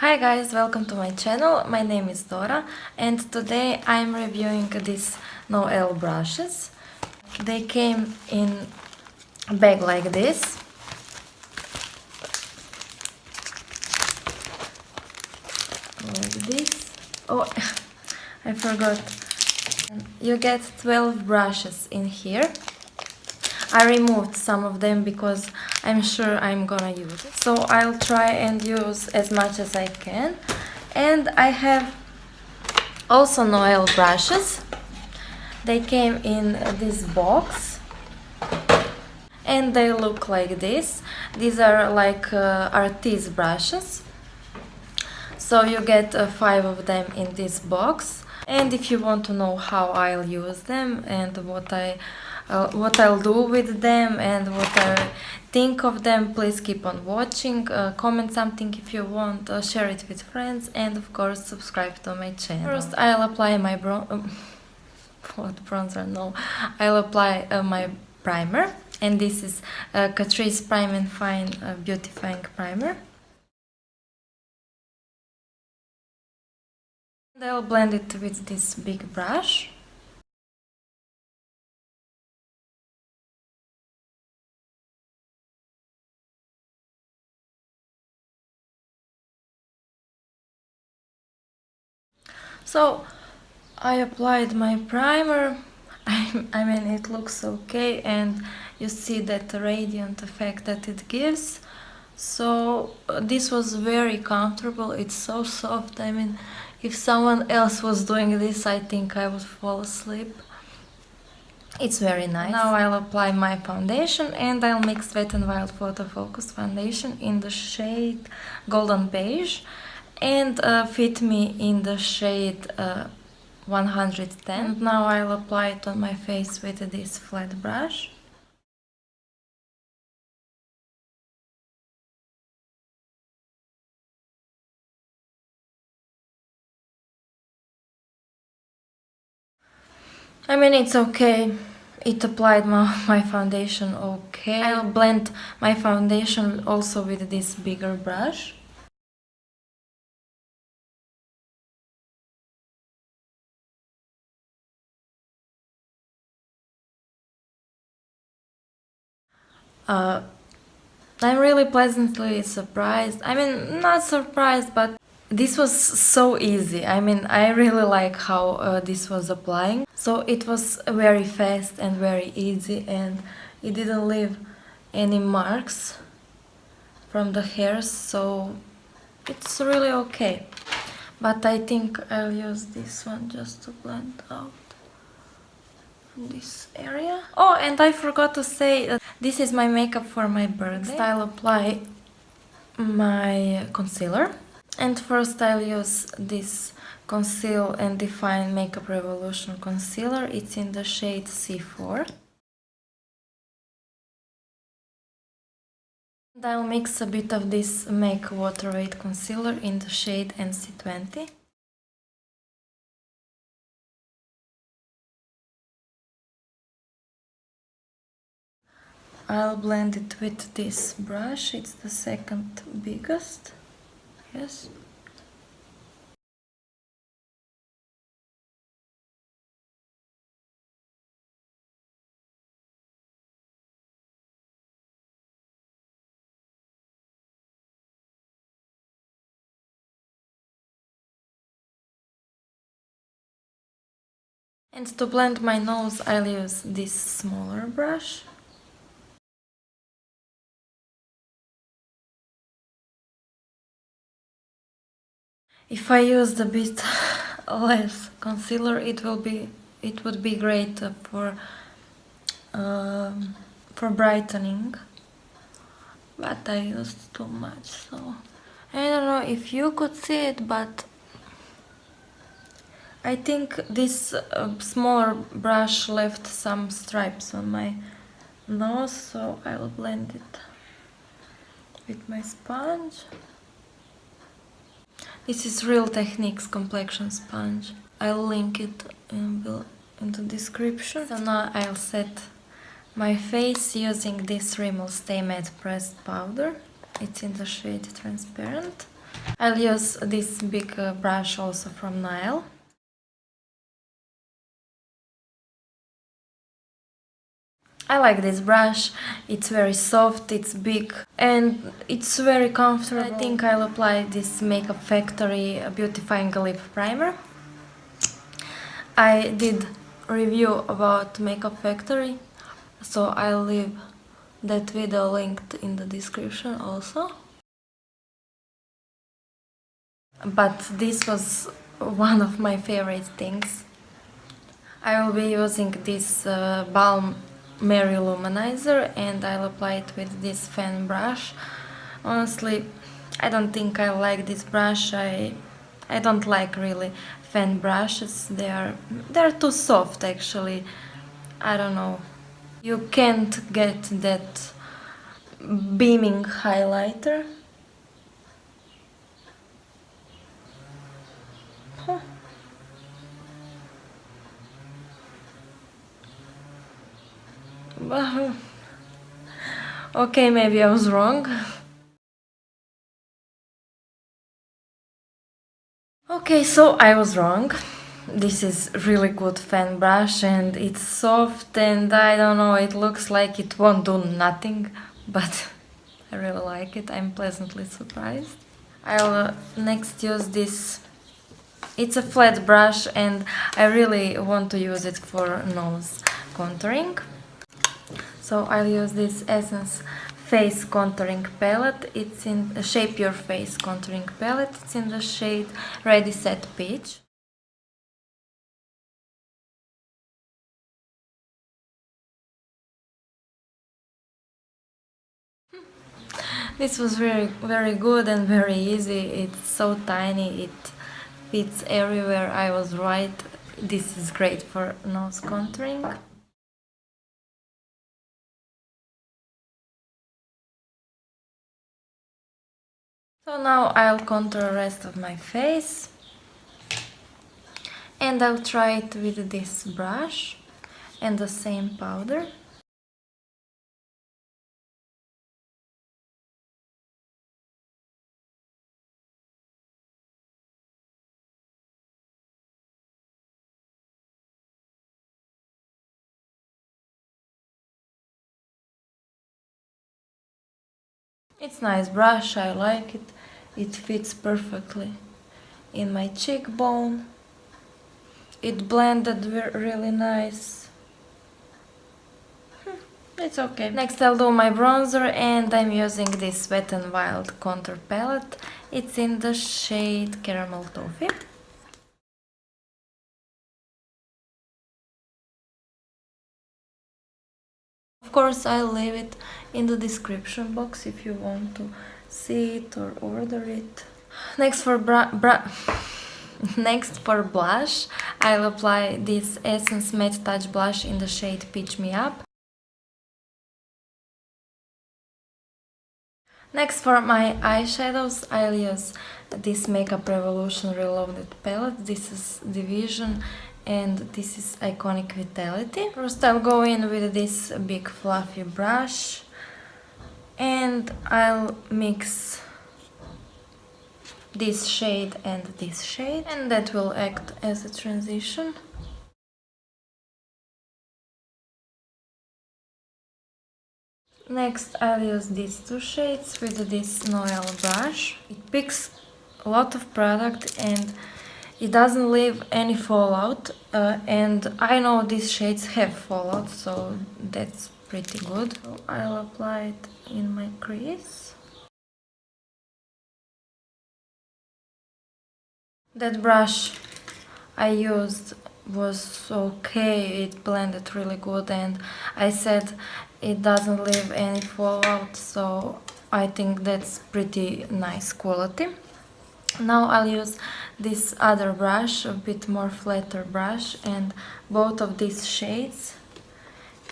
Hi guys, welcome to my channel. My name is Dora and today I'm reviewing these Noelle brushes. They came in a bag like this. Like this. Oh, I forgot. You get 12 brushes in here. I removed some of them because I'm sure I'm gonna use it. So I'll try and use as much as I can. And I have also Noelle brushes. They came in this box. And they look like this. These are like artist brushes. So you get 5 of them in this box. And if you want to know how I'll use them and what I'll do with them and what I think of them, please keep on watching, comment something if you want, share it with friends, and of course subscribe to my channel. First I'll apply my bronzer? No, I'll apply my primer, and this is Catrice Prime and Fine Beautifying Primer. And I'll blend it with this big brush. So I applied my primer. I mean, it looks okay, and you see that radiant effect that it gives. So this was very comfortable. It's so soft. I mean, if someone else was doing this, I think I would fall asleep. It's very nice. Now I'll apply my foundation, and I'll mix Wet n Wild Photofocus foundation in the shade Golden Beige and Fit Me in the shade 110. And now I'll apply it on my face with this flat brush. I mean, it's okay. It applied my foundation okay. I'll blend my foundation also with this bigger brush. I'm really pleasantly surprised. I mean, not surprised, but this was so easy. I mean, I really like how this was applying. So it was very fast and very easy, and it didn't leave any marks from the hairs, so it's really okay. But I think I'll use this one just to blend out this area. Oh, and I forgot to say, this is my makeup for my birthday. I'll apply my concealer. And first I'll use this Conceal and Define Makeup Revolution concealer. It's in the shade C4. And I'll mix a bit of this MAC Water Weight concealer in the shade NC20. I'll blend it with this brush. It's the second biggest. Yes. And to blend my nose, I'll use this smaller brush. If I used a bit less concealer, it would be great for brightening. But I used too much, so I don't know if you could see it, but I think this smaller brush left some stripes on my nose, so I'll blend it with my sponge. This is Real Techniques complexion sponge. I'll link it in the description. So now I'll set my face using this Rimmel Stay Matte Pressed Powder. It's in the shade Transparent. I'll use this big brush also from Noelle. I like this brush, it's very soft, it's big and it's very comfortable. I think I'll apply this Makeup Factory Beautifying Lip Primer. I did review about Makeup Factory, so I'll leave that video linked in the description also. But this was one of my favorite things. I will be using this Balm Manizer and I'll apply it with this fan brush. Honestly, I don't think I like this brush. I don't like really fan brushes. They're too soft actually. I don't know. You can't get that beaming highlighter. Huh. Okay, maybe I was wrong. Okay, so I was wrong. This is really good fan brush and it's soft and I don't know, it looks like it won't do nothing, but I really like it. I'm pleasantly surprised. I'll next use this. It's a flat brush and I really want to use it for nose contouring. So I'll use this Essence Face Contouring Palette. It's in Shape Your Face Contouring Palette. It's in the shade Ready Set Peach. This was very good and very easy. It's so tiny, it fits everywhere. I was right. This is great for nose contouring. So now I'll contour the rest of my face. And I'll try it with this brush and the same powder. It's a nice brush, I like it. It fits perfectly in my cheekbone. It blended really nice. It's okay. Next I'll do my bronzer and I'm using this Wet n Wild contour palette. It's in the shade Caramel Toffee. Of course, I'll leave it in the description box if you want to see it or order it. Next for Next for blush, I'll apply this Essence Matte Touch Blush in the shade Peach Me Up. Next for my eyeshadows, I'll use this Makeup Revolution Reloaded palette. This is Division and this is Iconic Vitality. First I'll go in with this big fluffy brush and I'll mix this shade and this shade, and that will act as a transition. Next I'll use these two shades with this Noelle brush. It picks a lot of product and it doesn't leave any fallout, and I know these shades have fallout, so that's pretty good. So I'll apply it in my crease. That brush I used was okay, it blended really good and I said it doesn't leave any fallout, so I think that's pretty nice quality. Now I'll use this other brush, a bit more flatter brush, and both of these shades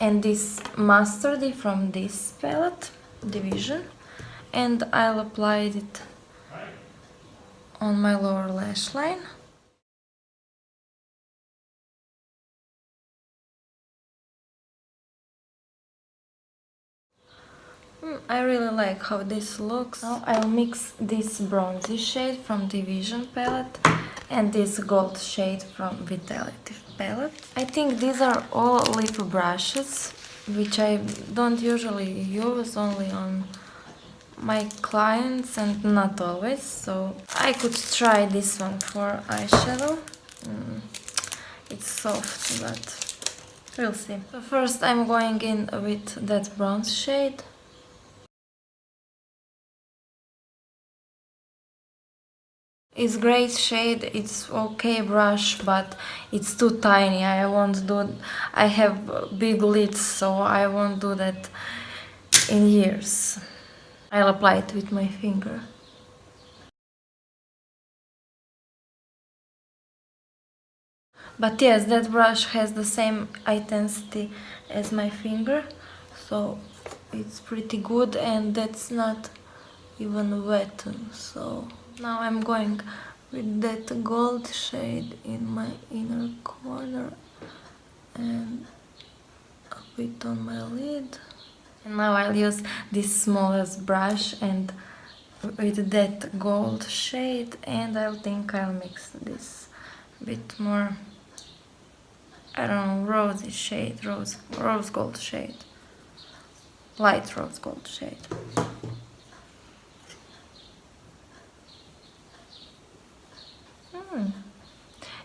and this mustardy from this palette, Division, and I'll apply it on my lower lash line. I really like how this looks. Now I'll mix this bronzy shade from Division palette and this gold shade from Vitality palette. I think these are all lip brushes, which I don't usually use, only on my clients and not always, so I could try this one for eyeshadow. It's soft, but we'll see. So first I'm going in with that bronze shade. It's great shade, it's okay brush, but it's too tiny. I have big lids, so I won't do that in years. I'll apply it with my finger. But yes, that brush has the same intensity as my finger, so it's pretty good, and that's not even wet. So now I'm going with that gold shade in my inner corner and a bit on my lid. And now I'll use this smallest brush and with that gold shade, and I think I'll mix this a bit more, I don't know, rosy shade, rose gold shade, light rose gold shade.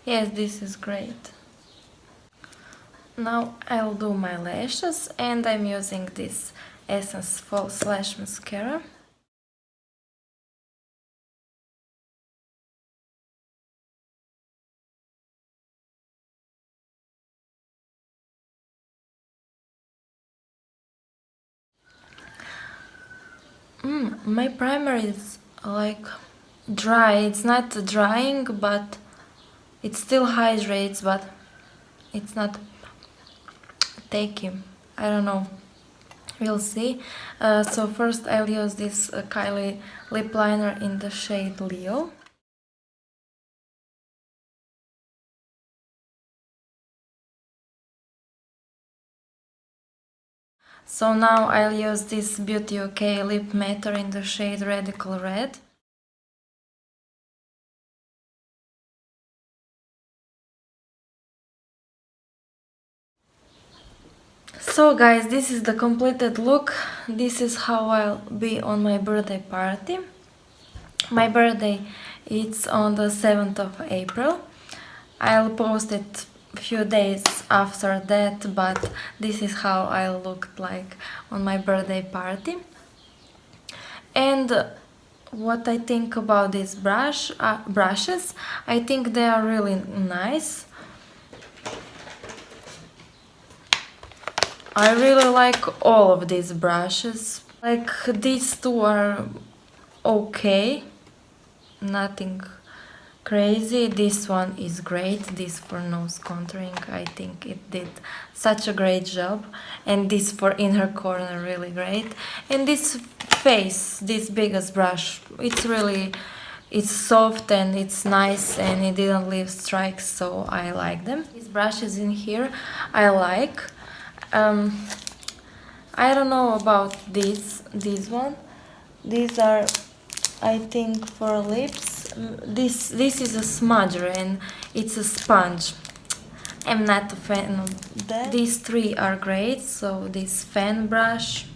Yes, this is great. Now I'll do my lashes, and I'm using this Essence False Lash Mascara. My primer is like dry. It's not drying, but it still hydrates, but it's not taking. I don't know. We'll see. So first I'll use this Kylie lip liner in the shade Leo. So now I'll use this Beauty OK lip matter in the shade Radical Red. So guys, this is the completed look. This is how I'll be on my birthday party. My birthday is on the 7th of April. I'll post it a few days after that, but this is how I looked like on my birthday party. And what I think about these brushes, I think they are really nice. I really like all of these brushes. Like, these two are okay, nothing crazy. This one is great, this for nose contouring, I think it did such a great job. And this for inner corner, really great. And this face, this biggest brush, it's soft and it's nice and it didn't leave strikes, so I like them. These brushes in here I like. I don't know about this one. These are, I think, for lips. This is a smudger and it's a sponge. I'm not a fan of that. These three are great. So this fan brush,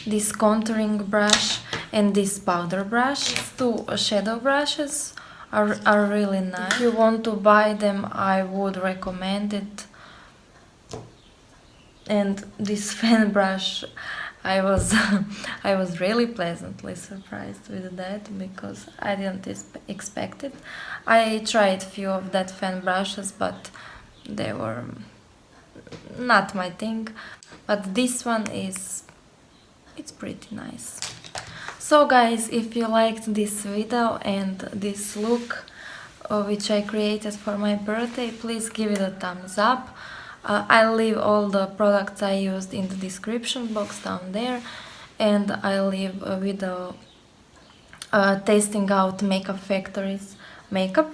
this contouring brush, and this powder brush. These two shadow brushes are really nice. If you want to buy them, I would recommend it. And this fan brush, I was really pleasantly surprised with that, because I didn't expect it. I tried few of that fan brushes, but they were not my thing. But this one it's pretty nice. So guys, if you liked this video and this look which I created for my birthday, please give it a thumbs up. I'll leave all the products I used in the description box down there, and I'll leave a video testing out Makeup Factory's makeup.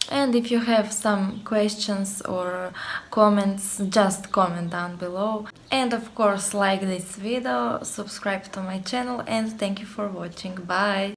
And if you have some questions or comments, just comment down below. And of course, like this video, subscribe to my channel, and thank you for watching. Bye!